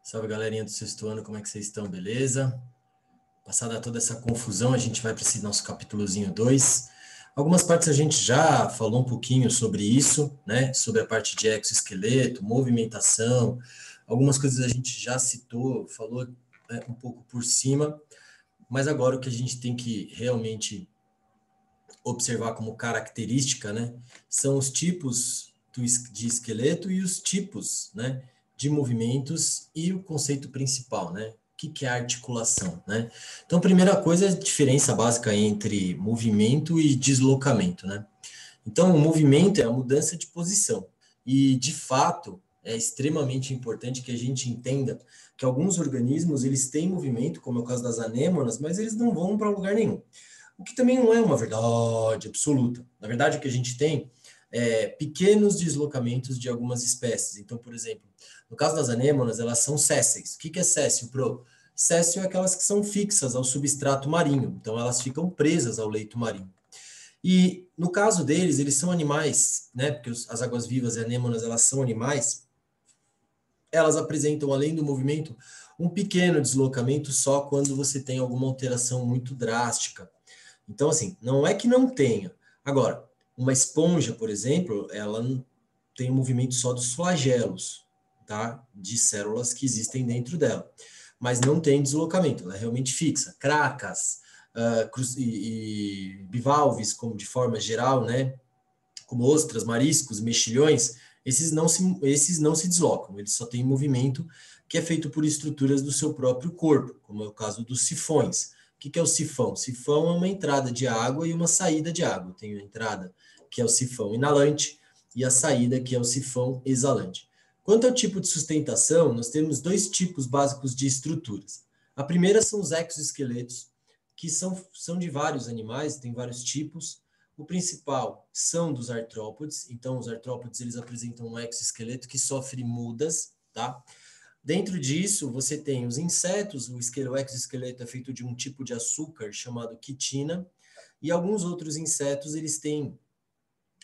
Salve, galerinha do sexto ano, como é que vocês estão? Beleza? Passada toda essa confusão, a gente vai para esse nosso capítulozinho 2. Algumas partes a gente já falou um pouquinho sobre isso, né? Sobre a parte de exoesqueleto, movimentação. Algumas coisas a gente já citou, falou um pouco por cima, mas agora o que a gente tem que realmente observar como característica, né? São os tipos de esqueleto e os tipos, né? De movimentos e o conceito principal, né? O que é a articulação, né? Então, a primeira coisa é a diferença básica entre movimento e deslocamento, né? Então, o movimento é a mudança de posição. E, de fato, é extremamente importante que a gente entenda que alguns organismos, eles têm movimento, como é o caso das anêmonas, mas eles não vão para lugar nenhum. O que também não é uma verdade absoluta. Na verdade, o que a gente tem é pequenos deslocamentos de algumas espécies. Então, por exemplo, no caso das anêmonas, elas são sésseis. O que é césseo, Pro? Césseo é aquelas que são fixas ao substrato marinho. Então, elas ficam presas ao leito marinho. E no caso deles, eles são animais, né? Porque as águas-vivas e anêmonas, elas são animais. Elas apresentam, além do movimento, um pequeno deslocamento só quando você tem alguma alteração muito drástica. Então, assim, não é que não tenha. Agora, uma esponja, por exemplo, ela tem um movimento só dos flagelos, tá? De células que existem dentro dela. Mas não tem deslocamento, ela é realmente fixa. Cracas e bivalves, como de forma geral, né? Como ostras, mariscos, mexilhões, esses não se deslocam, eles só têm movimento que é feito por estruturas do seu próprio corpo, como é o caso dos sifões. O que é o sifão? Sifão é uma entrada de água e uma saída de água. Tem a entrada, que é o sifão inalante, e a saída, que é o sifão exalante. Quanto ao tipo de sustentação, nós temos dois tipos básicos de estruturas. A primeira são os exoesqueletos, que são de vários animais, tem vários tipos. O principal são dos artrópodes, então os artrópodes eles apresentam um exoesqueleto que sofre mudas, tá? Dentro disso, você tem os insetos, o exoesqueleto é feito de um tipo de açúcar chamado quitina, e alguns outros insetos, eles têm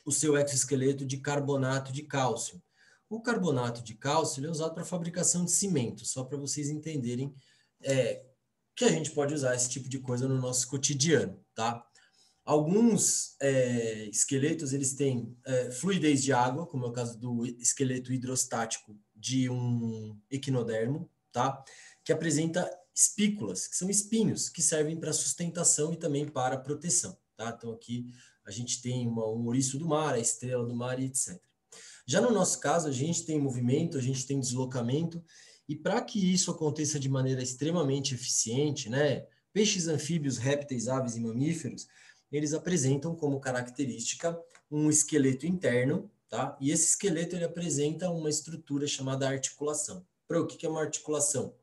o seu exoesqueleto de carbonato de cálcio. O carbonato de cálcio ele é usado para a fabricação de cimento, só para vocês entenderem que a gente pode usar esse tipo de coisa no nosso cotidiano, tá? Alguns esqueletos eles têm fluidez de água, como é o caso do esqueleto hidrostático de um equinodermo, tá? Que apresenta espículas, que são espinhos, que servem para sustentação e também para proteção. Tá? Então aqui a gente tem um ouriço do mar, a estrela do mar e etc. Já no nosso caso, a gente tem movimento, a gente tem deslocamento, e para que isso aconteça de maneira extremamente eficiente, né? Peixes, anfíbios, répteis, aves e mamíferos, eles apresentam como característica um esqueleto interno, tá? E esse esqueleto ele apresenta uma estrutura chamada articulação. O que é uma articulação?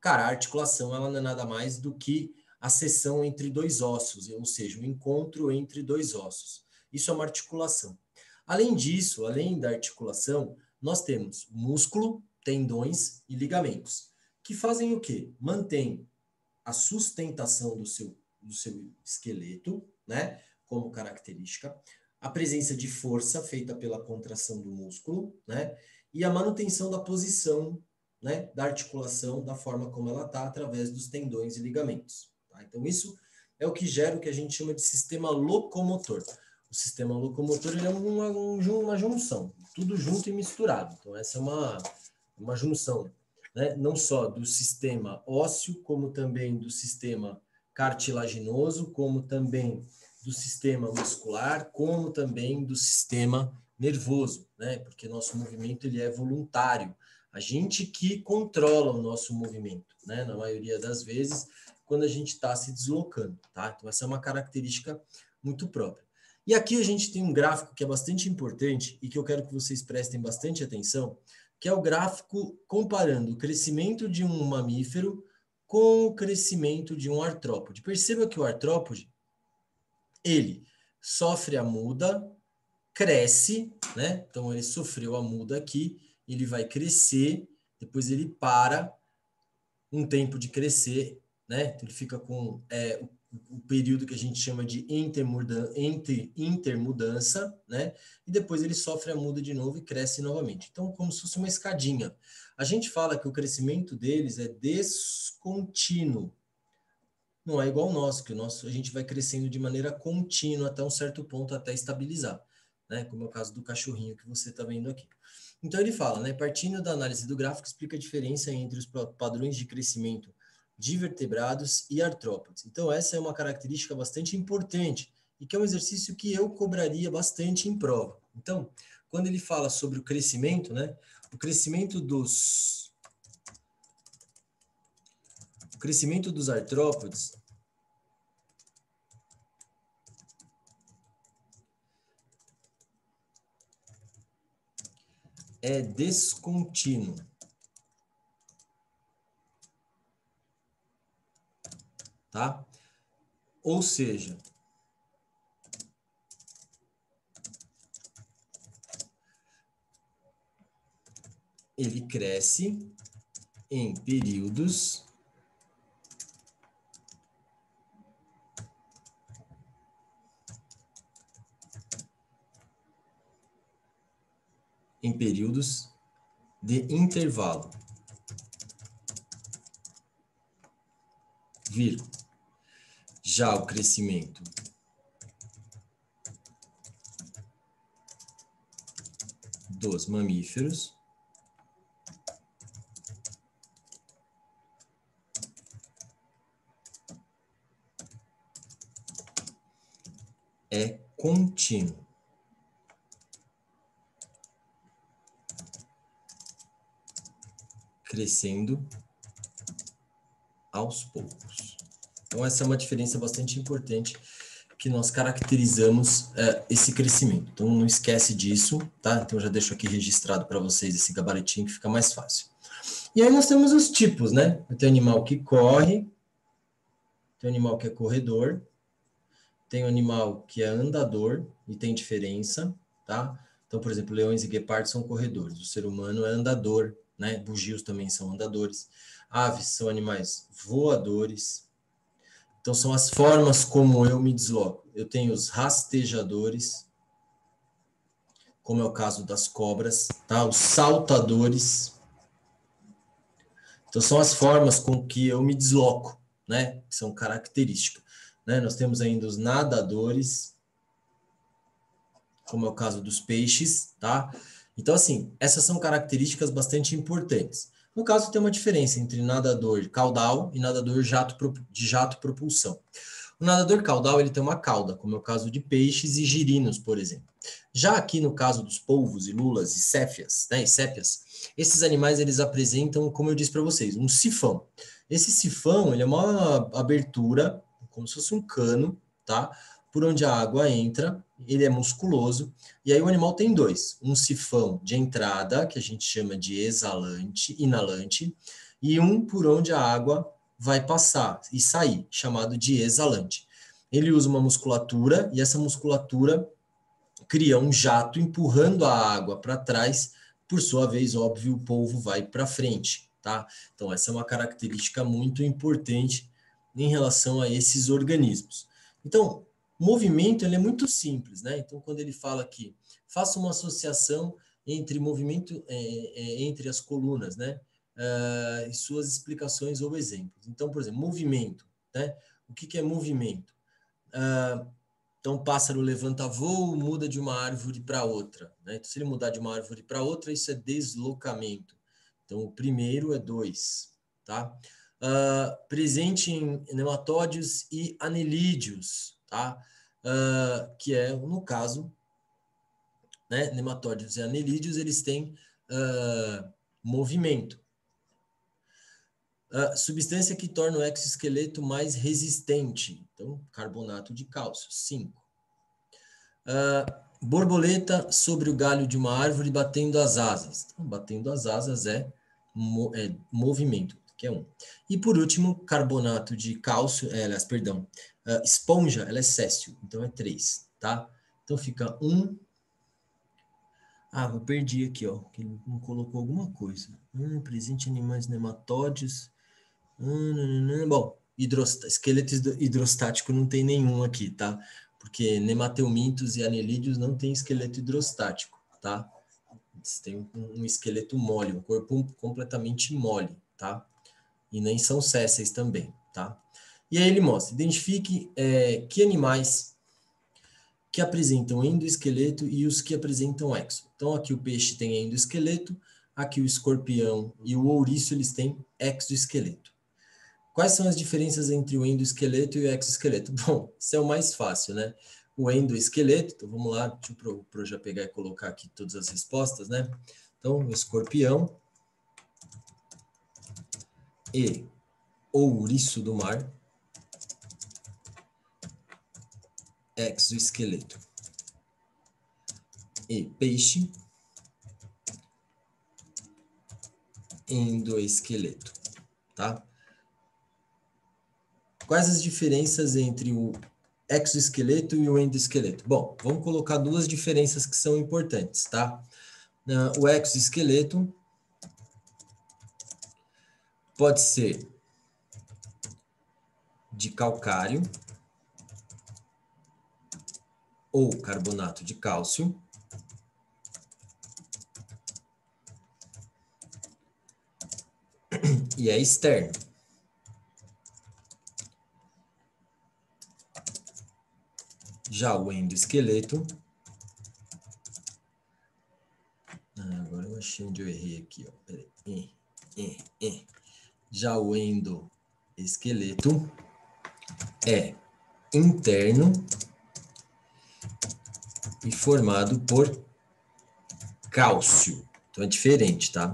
Cara, a articulação ela não é nada mais do que a seção entre dois ossos, ou seja, o encontro entre dois ossos. Isso é uma articulação. Além disso, além da articulação, nós temos músculo, tendões e ligamentos, que fazem o quê? Mantém a sustentação do seu esqueleto, né, como característica, a presença de força feita pela contração do músculo, né, e a manutenção da posição, né, da articulação, da forma como ela está, através dos tendões e ligamentos. Tá? Então, isso é o que gera o que a gente chama de sistema locomotor. O sistema locomotor ele é uma junção, tudo junto e misturado. Então, essa é uma junção, né? Não só do sistema ósseo, como também do sistema cartilaginoso, como também do sistema muscular, como também do sistema nervoso, né? Porque nosso movimento ele é voluntário. A gente que controla o nosso movimento, né? Na maioria das vezes, quando a gente está se deslocando, tá? Então, essa é uma característica muito própria. E aqui a gente tem um gráfico que é bastante importante e que eu quero que vocês prestem bastante atenção, que é o gráfico comparando o crescimento de um mamífero com o crescimento de um artrópode. Perceba que o artrópode, ele sofre a muda, cresce, né? Então ele sofreu a muda aqui, ele vai crescer, depois ele para um tempo de crescer, né? Então, ele fica com o período que a gente chama de intermudança, né? E depois ele sofre a muda de novo e cresce novamente. Então, como se fosse uma escadinha. A gente fala que o crescimento deles é descontínuo. Não é igual ao nosso, que o nosso a gente vai crescendo de maneira contínua até um certo ponto, até estabilizar, né? Como é o caso do cachorrinho que você está vendo aqui. Então ele fala, né? Partindo da análise do gráfico, explica a diferença entre os padrões de crescimento de vertebrados e artrópodes. Então essa é uma característica bastante importante e que é um exercício que eu cobraria bastante em prova. Então, quando ele fala sobre o crescimento, né? O crescimento dos artrópodes é descontínuo. Tá? Ou seja, ele cresce em períodos de intervalo, vírgula. Já o crescimento dos mamíferos é contínuo. Crescendo aos poucos. Então, essa é uma diferença bastante importante que nós caracterizamos esse crescimento. Então, não esquece disso, tá? Então, eu já deixo aqui registrado para vocês esse gabaritinho que fica mais fácil. E aí nós temos os tipos, né? Tem animal que corre, tem animal que é corredor, tem animal que é andador, e tem diferença, tá? Então, por exemplo, leões e guepardos são corredores, o ser humano é andador, né? Bugios também são andadores. Aves são animais voadores. Então, são as formas como eu me desloco. Eu tenho os rastejadores, como é o caso das cobras, tá? Os saltadores. Então, são as formas com que eu me desloco, né? Que são características. Né? Nós temos ainda os nadadores, como é o caso dos peixes, tá? Então, assim, essas são características bastante importantes. No caso, tem uma diferença entre nadador caudal e nadador de jato propulsão. O nadador caudal, ele tem uma cauda, como é o caso de peixes e girinos, por exemplo. Já aqui no caso dos polvos e lulas e céfias, né, e sépias, esses animais, eles apresentam, como eu disse para vocês, um sifão. Esse sifão, ele é uma abertura, como se fosse um cano, tá? Por onde a água entra, ele é musculoso, e aí o animal tem dois, um sifão de entrada, que a gente chama de inalante, e um por onde a água vai passar e sair, chamado de exalante. Ele usa uma musculatura, e essa musculatura cria um jato empurrando a água para trás, por sua vez, óbvio, o polvo vai para frente, tá? Então, essa é uma característica muito importante em relação a esses organismos. Então, o movimento ele é muito simples, né? Então, quando ele fala aqui, faça uma associação entre movimento entre as colunas, né? E suas explicações ou exemplos. Então, por exemplo, movimento, né? O que é movimento? Então, o pássaro levanta voo, muda de uma árvore para outra, né? Então, se ele mudar de uma árvore para outra, isso é deslocamento. Então, o primeiro é 2, tá? Presente em nematódios e anelídeos, tá? Que é, no caso, né, nematódios e anelídeos, eles têm movimento. Substância que torna o exoesqueleto mais resistente. Então, carbonato de cálcio, 5. Borboleta sobre o galho de uma árvore batendo as asas. Então, batendo as asas é movimento, que é 1. E por último, carbonato de cálcio, esponja, ela é céssio, então é 3, tá? Então fica 1. Eu perdi aqui, ó, que ele não colocou alguma coisa. Presente em animais nematódios. Bom, esqueleto hidrostático não tem nenhum aqui, tá? Porque nemateumintos e anelídeos não tem esqueleto hidrostático, tá? Eles têm um esqueleto mole, um corpo completamente mole, tá? E nem são sésseis também, tá? E aí ele mostra, identifique que animais que apresentam endoesqueleto e os que apresentam exo. Então aqui o peixe tem endoesqueleto, aqui o escorpião e o ouriço eles têm exoesqueleto. Quais são as diferenças entre o endoesqueleto e o exoesqueleto? Bom, isso é o mais fácil, né? O endoesqueleto, então vamos lá, deixa eu já pegar e colocar aqui todas as respostas, né? Então, o escorpião e ouriço do mar, exoesqueleto. E peixe, endoesqueleto, tá? Quais as diferenças entre o exoesqueleto e o endoesqueleto? Bom, vamos colocar duas diferenças que são importantes, tá? O exoesqueleto pode ser de calcário ou carbonato de cálcio, e é externo. Já o endoesqueleto, agora eu achei onde eu errei aqui, ó. Peraí. Já o endoesqueleto é interno e formado por cálcio. Então é diferente, tá?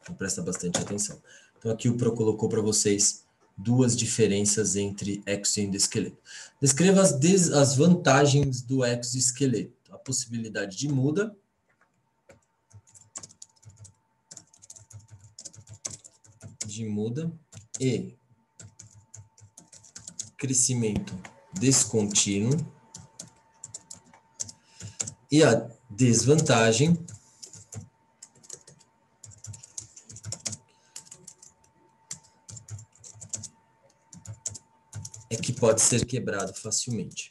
Então presta bastante atenção. Então aqui o Pro colocou para vocês duas diferenças entre exo e endoesqueleto. Descreva as vantagens do exoesqueleto. A possibilidade de muda, e crescimento descontínuo. E a desvantagem é que pode ser quebrado facilmente.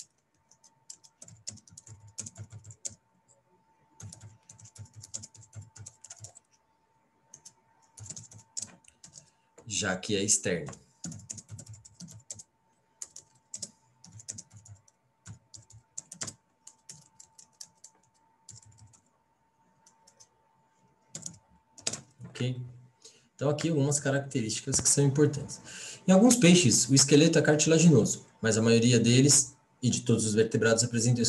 Já que é externo. Ok? Então aqui algumas características que são importantes. Em alguns peixes, o esqueleto é cartilaginoso, mas a maioria deles e de todos os vertebrados apresentam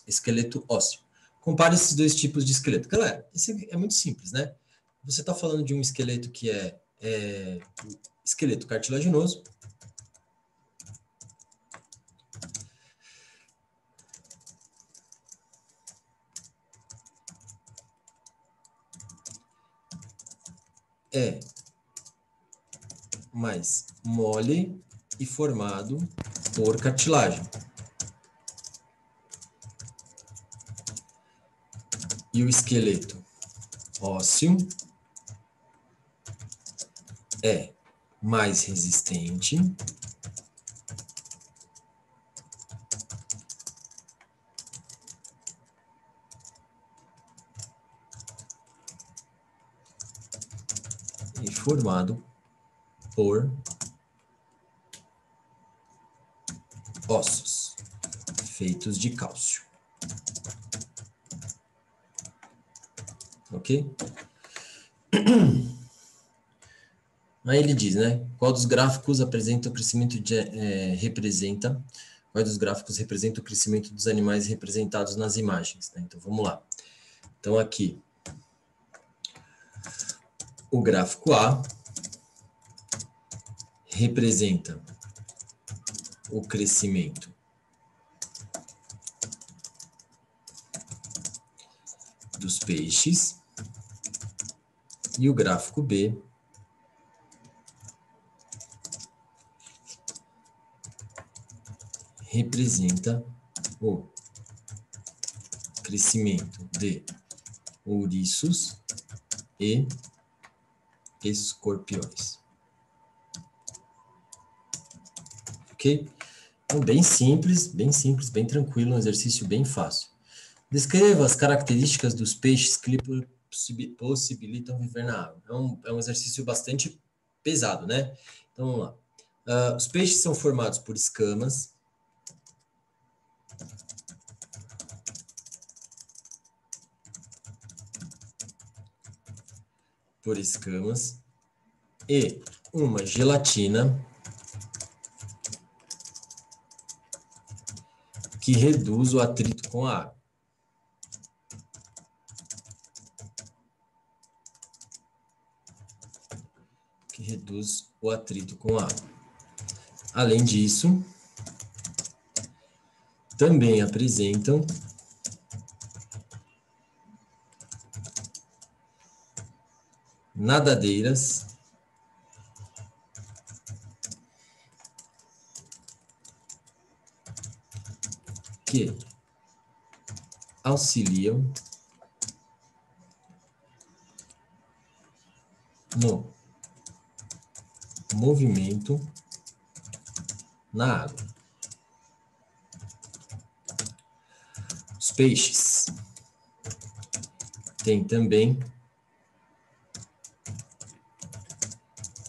esqueleto ósseo. Compare esses dois tipos de esqueleto. Galera, esse é muito simples, né? Você está falando de um esqueleto que é esqueleto cartilaginoso. É mais mole e formado por cartilagem. E o esqueleto ósseo é mais resistente e formado por ossos feitos de cálcio. Ok? Aí ele diz, né? Qual dos gráficos apresenta o crescimento qual dos gráficos representa o crescimento dos animais representados nas imagens? Né? Então vamos lá. Então aqui o gráfico A representa o crescimento dos peixes e o gráfico B representa o crescimento de ouriços e escorpiões. ok? Então, bem simples, bem tranquilo, um exercício bem fácil. Descreva as características dos peixes que lhe possibilitam viver na água. É um exercício bastante pesado, né? Então, vamos lá. Os peixes são formados por escamas. E uma gelatina que reduz o atrito com a água. Além disso, também apresentam nadadeiras que auxiliam no movimento na água. Os peixes têm também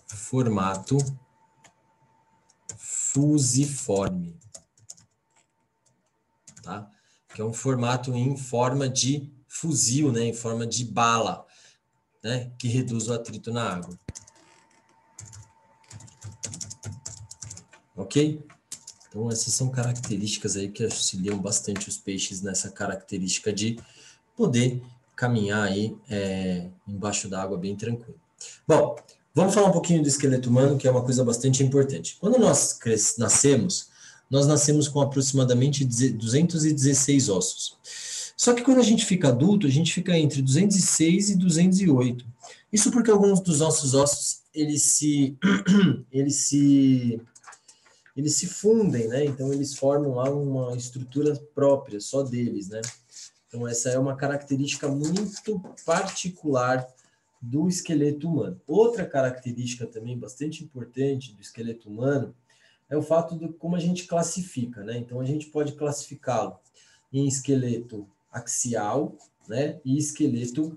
formato fusiforme, tá? Que é um formato em forma de fuzil, né? Em forma de bala, né? Que reduz o atrito na água. Ok? Então, essas são características aí que auxiliam bastante os peixes nessa característica de poder caminhar aí embaixo da água bem tranquilo. Bom, vamos falar um pouquinho do esqueleto humano, que é uma coisa bastante importante. Quando nós nascemos com aproximadamente 216 ossos. Só que quando a gente fica adulto, a gente fica entre 206 e 208. Isso porque alguns dos nossos ossos, eles se fundem, né? Então, eles formam lá uma estrutura própria, só deles, né? Então, essa é uma característica muito particular do esqueleto humano. Outra característica também bastante importante do esqueleto humano é o fato de como a gente classifica, né? Então, a gente pode classificá-lo em esqueleto axial, né? E esqueleto,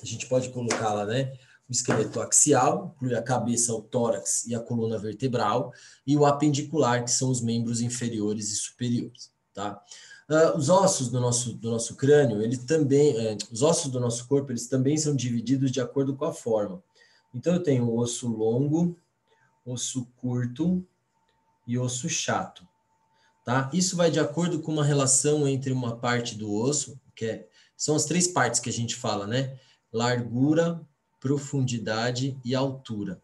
a gente pode colocar lá, né? O esqueleto axial, inclui a cabeça, o tórax e a coluna vertebral, e o apendicular, que são os membros inferiores e superiores, tá? Os ossos do nosso crânio, eles também, os ossos do nosso corpo, eles também são divididos de acordo com a forma. Então, eu tenho osso longo, osso curto e osso chato, tá? Isso vai de acordo com uma relação entre uma parte do osso, são as três partes que a gente fala, né? Largura, profundidade e altura.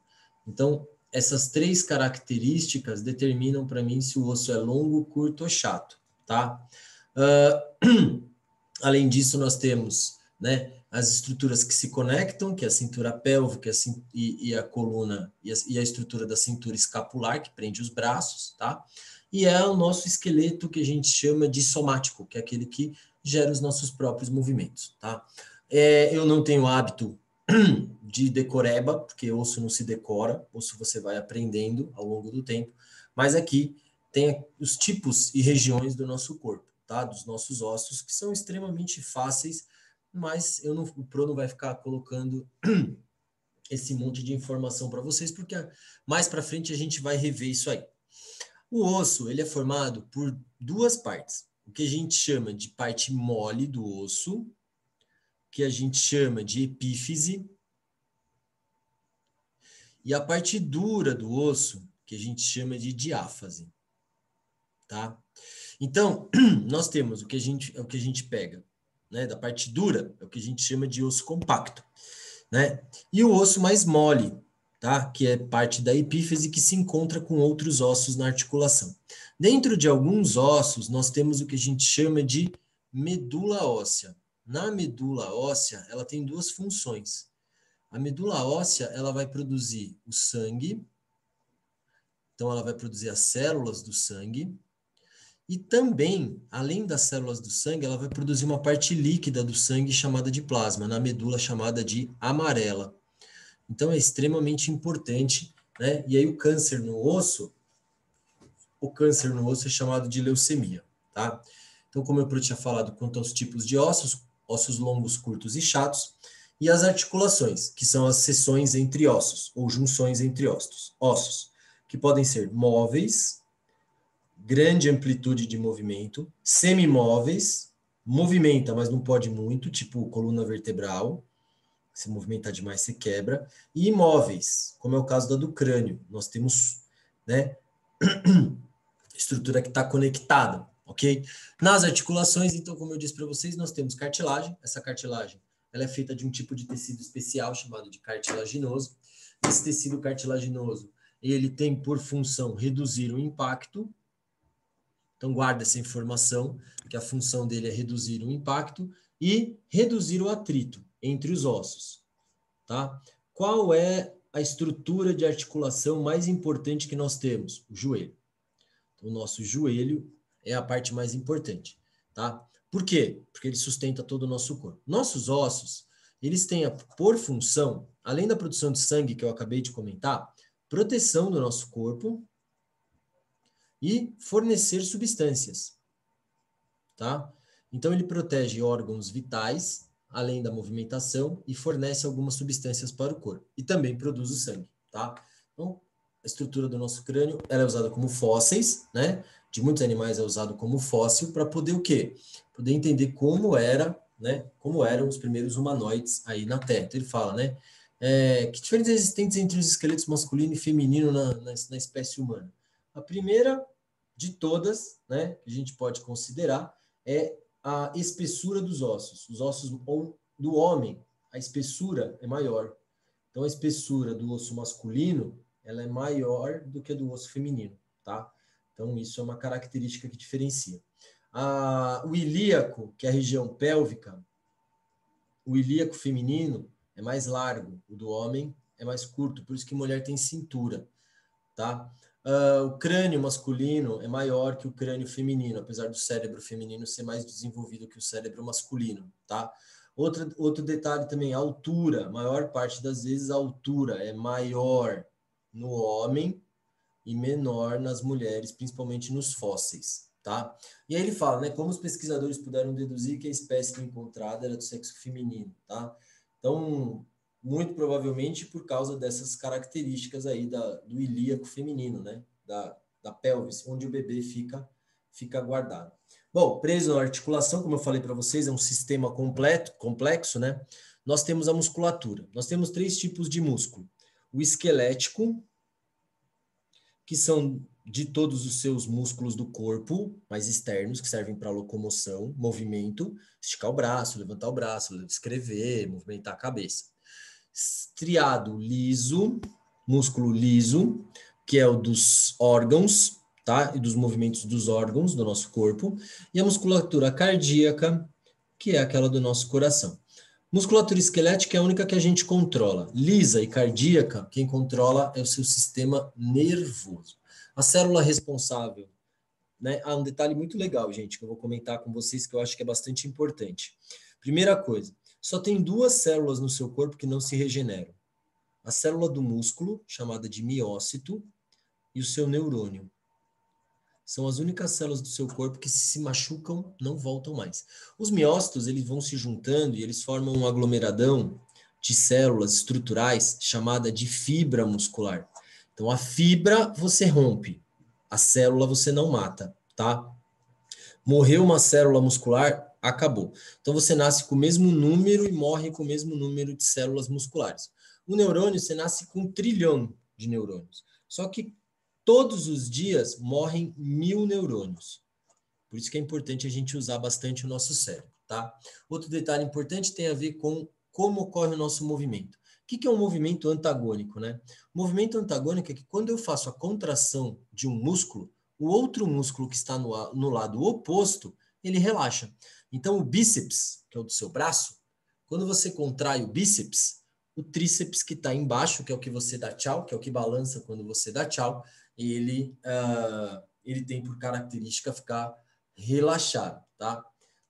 Então, essas três características determinam para mim se o osso é longo, curto ou chato, tá? Além disso, nós temos, né, as estruturas que se conectam, que é a cintura pélvica e a coluna, e a estrutura da cintura escapular, que prende os braços, tá? E é o nosso esqueleto que a gente chama de somático, que é aquele que gera os nossos próprios movimentos, tá? Eu não tenho hábito de decoreba, porque osso não se decora, osso você vai aprendendo ao longo do tempo, mas aqui tem os tipos e regiões do nosso corpo, tá? Dos nossos ossos, que são extremamente fáceis, mas o Pro não vai ficar colocando esse monte de informação para vocês, porque mais para frente a gente vai rever isso aí. O osso, ele é formado por duas partes. O que a gente chama de parte mole do osso, que a gente chama de epífise, e a parte dura do osso, que a gente chama de diáfase, tá? Então, nós temos o que a gente pega, né, da parte dura, é o que a gente chama de osso compacto, né? E o osso mais mole, tá? Que é parte da epífise que se encontra com outros ossos na articulação. Dentro de alguns ossos, nós temos o que a gente chama de medula óssea. Na medula óssea, ela tem duas funções. A medula óssea, ela vai produzir o sangue, então ela vai produzir as células do sangue, e também, além das células do sangue, ela vai produzir uma parte líquida do sangue chamada de plasma, na medula chamada de amarela. Então é extremamente importante, né? E aí o câncer no osso, o câncer no osso é chamado de leucemia, tá? Então, como eu tinha falado, quanto aos tipos de ossos, ossos longos, curtos e chatos, e as articulações, que são as seções entre ossos, ou junções entre ossos, que podem ser móveis, grande amplitude de movimento, semimóveis, movimenta, mas não pode muito, tipo coluna vertebral, se movimentar demais se quebra, e imóveis, como é o caso da do crânio. Nós temos, né, estrutura que está conectada, ok? Nas articulações, então, como eu disse para vocês, nós temos cartilagem. Essa cartilagem ela é feita de um tipo de tecido especial chamado de cartilaginoso. Esse tecido cartilaginoso ele tem por função reduzir o impacto. Então, guarda essa informação, que a função dele é reduzir o impacto e reduzir o atrito entre os ossos, tá? Qual é a estrutura de articulação mais importante que nós temos? O joelho. Então, o nosso joelho é a parte mais importante, tá? Por quê? Porque ele sustenta todo o nosso corpo. Nossos ossos, eles têm por função, além da produção de sangue que eu acabei de comentar, proteção do nosso corpo e fornecer substâncias, tá? Então, ele protege órgãos vitais, além da movimentação, e fornece algumas substâncias para o corpo. E também produz o sangue, tá? Então, a estrutura do nosso crânio, ela é usada como fósseis, né? De muitos animais é usado como fóssil para poder o quê? Poder entender como era, né? Como eram os primeiros humanoides aí na Terra. Então, ele fala, né? Que diferenças existentes entre os esqueletos masculino e feminino na espécie humana? A primeira de todas, né? Que a gente pode considerar é a espessura dos ossos. Os ossos do homem, a espessura é maior. Então, a espessura do osso masculino, ela é maior do que a do osso feminino, tá? Então, isso é uma característica que diferencia. O ilíaco, que é a região pélvica, o ilíaco feminino é mais largo, o do homem é mais curto, por isso que mulher tem cintura, tá? O crânio masculino é maior que o crânio feminino, apesar do cérebro feminino ser mais desenvolvido que o cérebro masculino, tá? Outro detalhe também, a altura. A maior parte das vezes a altura é maior no homem e menor nas mulheres, principalmente nos fósseis, tá? E aí ele fala, né, como os pesquisadores puderam deduzir que a espécie encontrada era do sexo feminino, tá? Então, muito provavelmente por causa dessas características aí do ilíaco feminino, né? Da pelvis, onde o bebê fica guardado. Bom, preso na articulação, como eu falei para vocês, é um sistema complexo, né? Nós temos a musculatura. Nós temos 3 tipos de músculo. O esquelético, que são de todos os seus músculos do corpo, mais externos, que servem para locomoção, movimento, esticar o braço, levantar o braço, escrever, movimentar a cabeça. Estriado liso, músculo liso, que é o dos órgãos, tá? E dos movimentos dos órgãos do nosso corpo. E a musculatura cardíaca, que é aquela do nosso coração. Musculatura esquelética é a única que a gente controla. Lisa e cardíaca, quem controla é o seu sistema nervoso. A célula responsável, né? Um detalhe muito legal, gente, que eu vou comentar com vocês, que eu acho que é bastante importante. Primeira coisa, só tem 2 células no seu corpo que não se regeneram. A célula do músculo, chamada de miócito, e o seu neurônio. São as únicas células do seu corpo que se machucam, não voltam mais. Os miócitos, eles vão se juntando e eles formam um aglomeradão de células estruturais chamada de fibra muscular. Então, a fibra você rompe, a célula você não mata, tá? Morreu uma célula muscular, acabou. Então, você nasce com o mesmo número e morre com o mesmo número de células musculares. O neurônio, você nasce com 1 trilhão de neurônios. Só que todos os dias morrem 1000 neurônios. Por isso que é importante a gente usar bastante o nosso cérebro, tá? Outro detalhe importante tem a ver com como ocorre o nosso movimento. O que é um movimento antagônico, né? O movimento antagônico é que quando eu faço a contração de um músculo, o outro músculo que está no lado oposto, ele relaxa. Então, o bíceps, que é o do seu braço, quando você contrai o bíceps, o tríceps que está embaixo, que é o que você dá tchau, que é o que balança quando você dá tchau, ele tem por característica ficar relaxado, tá?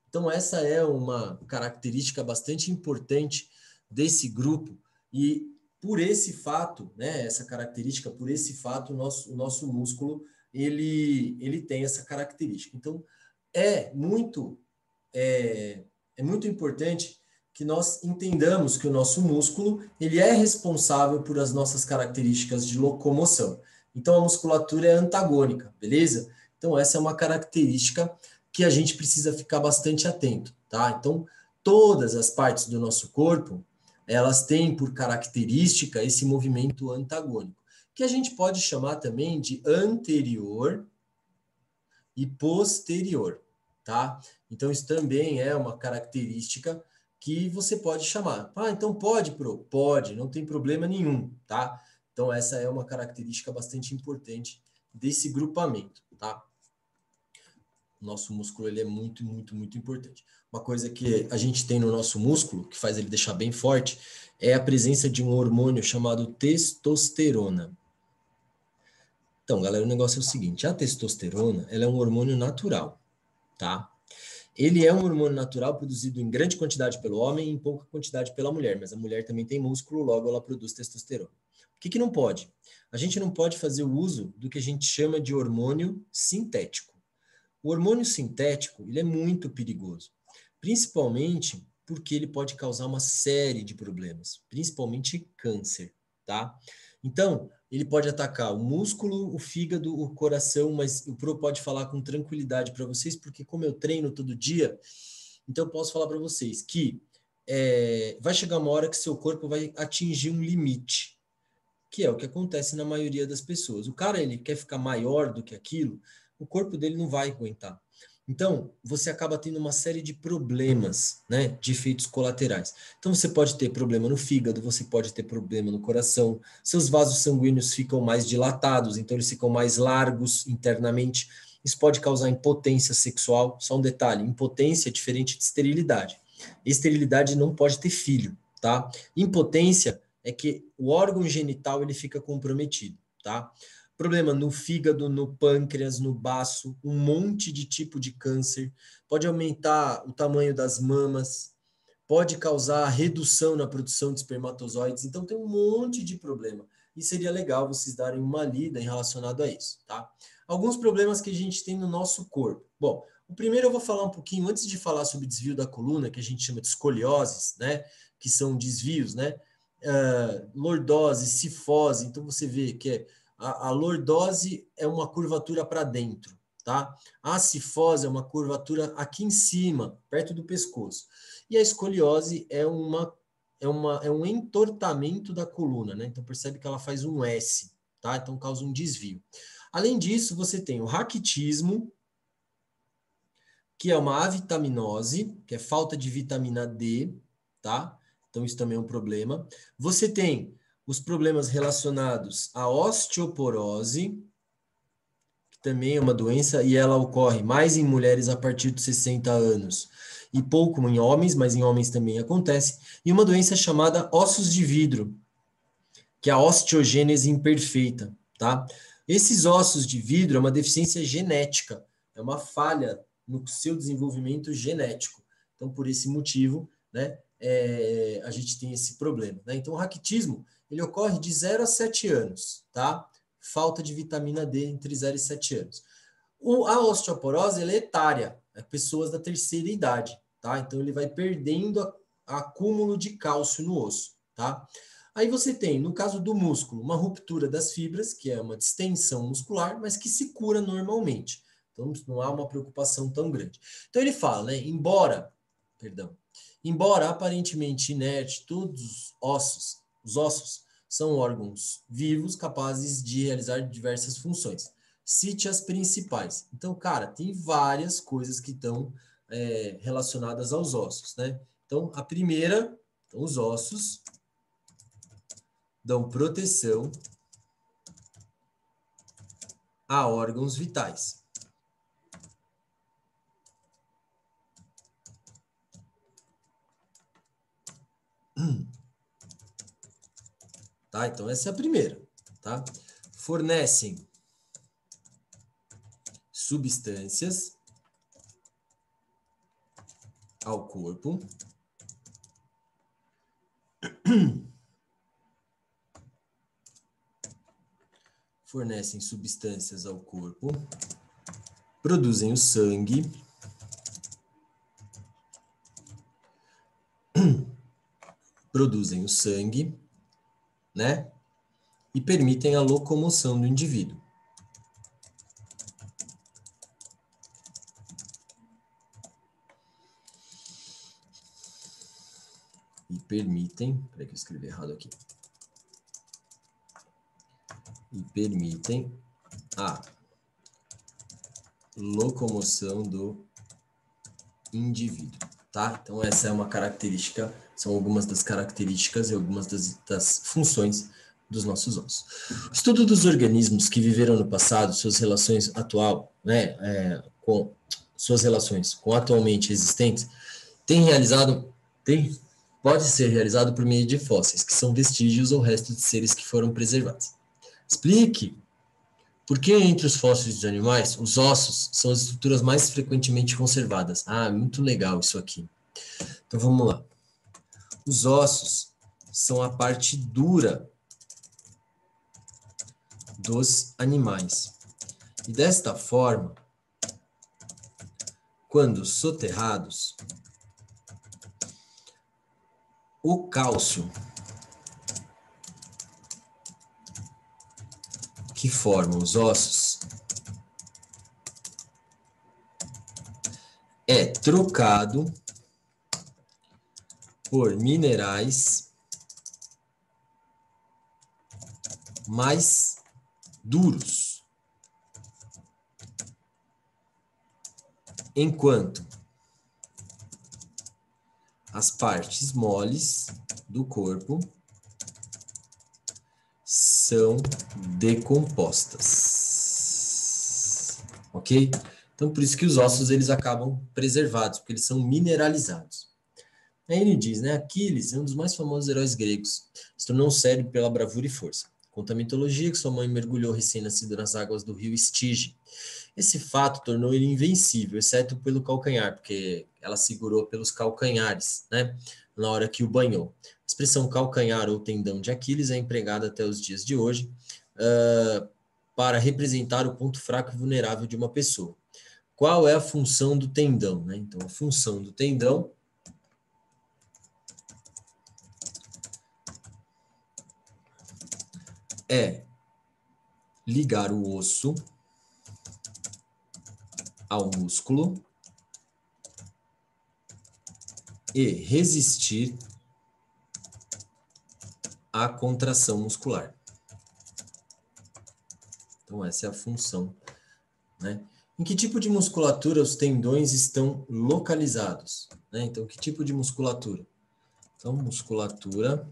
Então, essa é uma característica bastante importante desse grupo e por esse fato, né, essa característica, por esse fato, o nosso músculo ele tem essa característica. Então, é muito importante que nós entendamos que o nosso músculo ele é responsável por as nossas características de locomoção. Então, a musculatura é antagônica, beleza? Então, essa é uma característica que a gente precisa ficar bastante atento, tá? Então, todas as partes do nosso corpo, elas têm por característica esse movimento antagônico, que a gente pode chamar também de anterior e posterior, tá? Então, isso também é uma característica que você pode chamar. Ah, então pode, Pro? Pode, não tem problema nenhum, tá? Então, essa é uma característica bastante importante desse grupamento, tá? O nosso músculo, ele é muito, muito, muito importante. Uma coisa que a gente tem no nosso músculo, que faz ele deixar bem forte, é a presença de um hormônio chamado testosterona. Então, galera, o negócio é o seguinte, a testosterona, ela é um hormônio natural, tá? Ele é um hormônio natural produzido em grande quantidade pelo homem e em pouca quantidade pela mulher, mas a mulher também tem músculo, logo ela produz testosterona. O que não pode? A gente não pode fazer o uso do que a gente chama de hormônio sintético. O hormônio sintético, ele é muito perigoso, principalmente porque ele pode causar uma série de problemas, principalmente câncer, tá? Então, ele pode atacar o músculo, o fígado, o coração, mas o Pro pode falar com tranquilidade para vocês, porque como eu treino todo dia, então eu posso falar para vocês que vai chegar uma hora que seu corpo vai atingir um limite, que é o que acontece na maioria das pessoas. O cara, ele quer ficar maior do que aquilo, o corpo dele não vai aguentar. Então, você acaba tendo uma série de problemas, né, de efeitos colaterais. Então, você pode ter problema no fígado, você pode ter problema no coração, seus vasos sanguíneos ficam mais dilatados, então eles ficam mais largos internamente. Isso pode causar impotência sexual. Só um detalhe, impotência é diferente de esterilidade. Esterilidade não pode ter filho, tá? Impotência é que o órgão genital ele fica comprometido, tá? Problema no fígado, no pâncreas, no baço, um monte de tipo de câncer, pode aumentar o tamanho das mamas, pode causar redução na produção de espermatozoides, então tem um monte de problema. E seria legal vocês darem uma lida em relacionado a isso, tá? Alguns problemas que a gente tem no nosso corpo. Bom, o primeiro eu vou falar um pouquinho, antes de falar sobre desvio da coluna, que a gente chama de escolioses, né? Que são desvios, né? Lordose, cifose, então você vê que a lordose é uma curvatura para dentro, tá? A cifose é uma curvatura aqui em cima, perto do pescoço. E a escoliose é um entortamento da coluna, né? Então percebe que ela faz um S, tá? Então causa um desvio. Além disso, você tem o raquitismo, que é uma avitaminose, que é falta de vitamina D, tá? Então isso também é um problema. Você tem os problemas relacionados à osteoporose, que também é uma doença, e ela ocorre mais em mulheres a partir dos 60 anos e pouco em homens, mas em homens também acontece, e uma doença chamada ossos de vidro, que é a osteogênese imperfeita, tá? Esses ossos de vidro é uma deficiência genética, é uma falha no seu desenvolvimento genético. Então, por esse motivo, né, a gente tem esse problema, né? Então, o raquitismo, ele ocorre de 0 a 7 anos, tá? Falta de vitamina D entre 0 e 7 anos. A osteoporose, ela é etária, é pessoas da terceira idade, tá? Então, ele vai perdendo acúmulo de cálcio no osso, tá? Aí você tem, no caso do músculo, uma ruptura das fibras, que é uma distensão muscular, mas que se cura normalmente. Então, não há uma preocupação tão grande. Então, ele fala, né? Embora aparentemente inerte, todos os ossos são órgãos vivos capazes de realizar diversas funções. Cite as principais. Então, cara, tem várias coisas que estão relacionadas aos ossos, né? Então, a primeira, então, os ossos dão proteção a órgãos vitais. Tá? Então, essa é a primeira. Tá? Fornecem substâncias ao corpo fornecem substâncias ao corpo, produzem o sangue, né? E permitem a locomoção do indivíduo. Peraí que eu escrevi errado aqui. E permitem a locomoção do indivíduo, tá? Então essa é uma característica, são algumas das características e algumas das funções dos nossos ossos. O estudo dos organismos que viveram no passado, suas relações com atualmente existentes, pode ser realizado por meio de fósseis, que são vestígios ou restos de seres que foram preservados. Explique por que entre os fósseis de animais, os ossos são as estruturas mais frequentemente conservadas. Ah, muito legal isso aqui. Então vamos lá. Os ossos são a parte dura dos animais. E desta forma, quando soterrados, o cálcio que forma os ossos é trocado por minerais mais duros, enquanto as partes moles do corpo são decompostas, ok? Então, por isso que os ossos eles acabam preservados, porque eles são mineralizados. Aí ele diz, né, Aquiles é um dos mais famosos heróis gregos, se tornou célebre pela bravura e força. Conta a mitologia que sua mãe mergulhou recém-nascido nas águas do rio Estige. Esse fato tornou ele invencível, exceto pelo calcanhar, porque ela segurou pelos calcanhares, né, na hora que o banhou. A expressão calcanhar ou tendão de Aquiles é empregada até os dias de hoje para representar o ponto fraco e vulnerável de uma pessoa. Qual é a função do tendão, né? Então, a função do tendão é ligar o osso ao músculo e resistir à contração muscular. Então, essa é a função, né? Em que tipo de musculatura os tendões estão localizados, né? Então, que tipo de musculatura? Então, musculatura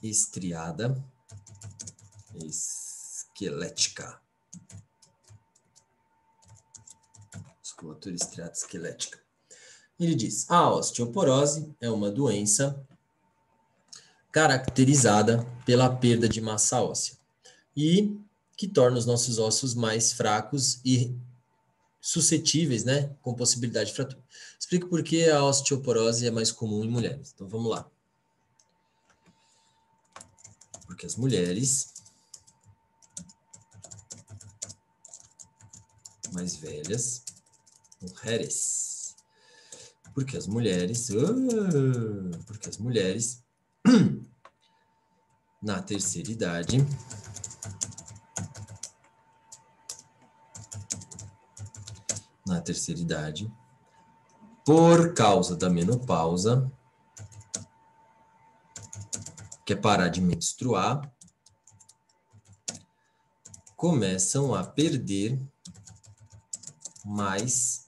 estriada esquelética. Musculatura estriada esquelética. Ele diz, a osteoporose é uma doença caracterizada pela perda de massa óssea e que torna os nossos ossos mais fracos e suscetíveis, né, com possibilidade de fratura. Explico por que a osteoporose é mais comum em mulheres. Então, vamos lá. Porque as mulheres mais velhas, mulheres, porque as mulheres na terceira idade por causa da menopausa, que é parar de menstruar, começam a perder mais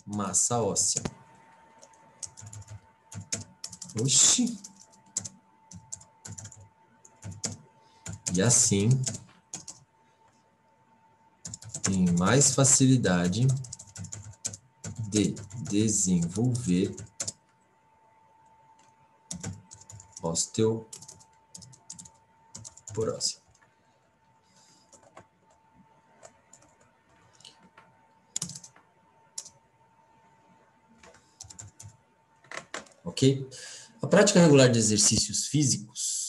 massa óssea. Oxi! E assim, tem mais facilidade de desenvolver osteoporose. ok? A prática regular de exercícios físicos,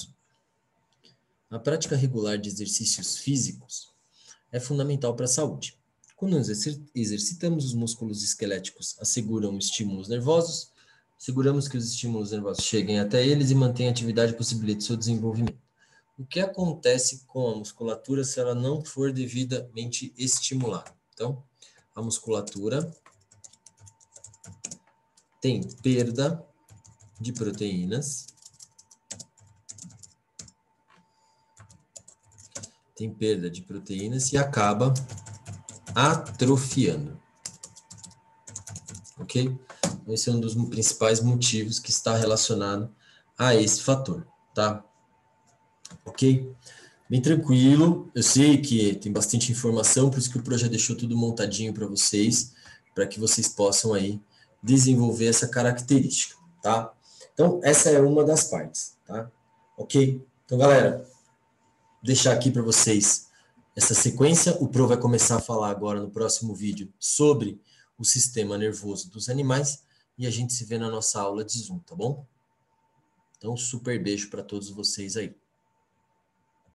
é fundamental para a saúde. Quando nos exercitamos, os músculos esqueléticos asseguram estímulos nervosos, seguramos que os estímulos nervosos cheguem até eles e mantêm a atividade e possibilita seu desenvolvimento. O que acontece com a musculatura se ela não for devidamente estimulada? Então, a musculatura tem perda de proteínas, e acaba atrofiando. Ok? Esse é um dos principais motivos que está relacionado a esse fator, tá? Ok? Bem tranquilo. Eu sei que tem bastante informação, por isso que o Pro já deixou tudo montadinho para vocês, para que vocês possam aí desenvolver essa característica, tá? Então, essa é uma das partes, tá? Ok? Então, galera, deixar aqui para vocês essa sequência. O Pro vai começar a falar agora no próximo vídeo sobre o sistema nervoso dos animais e a gente se vê na nossa aula de Zoom, tá bom? Então, super beijo para todos vocês aí.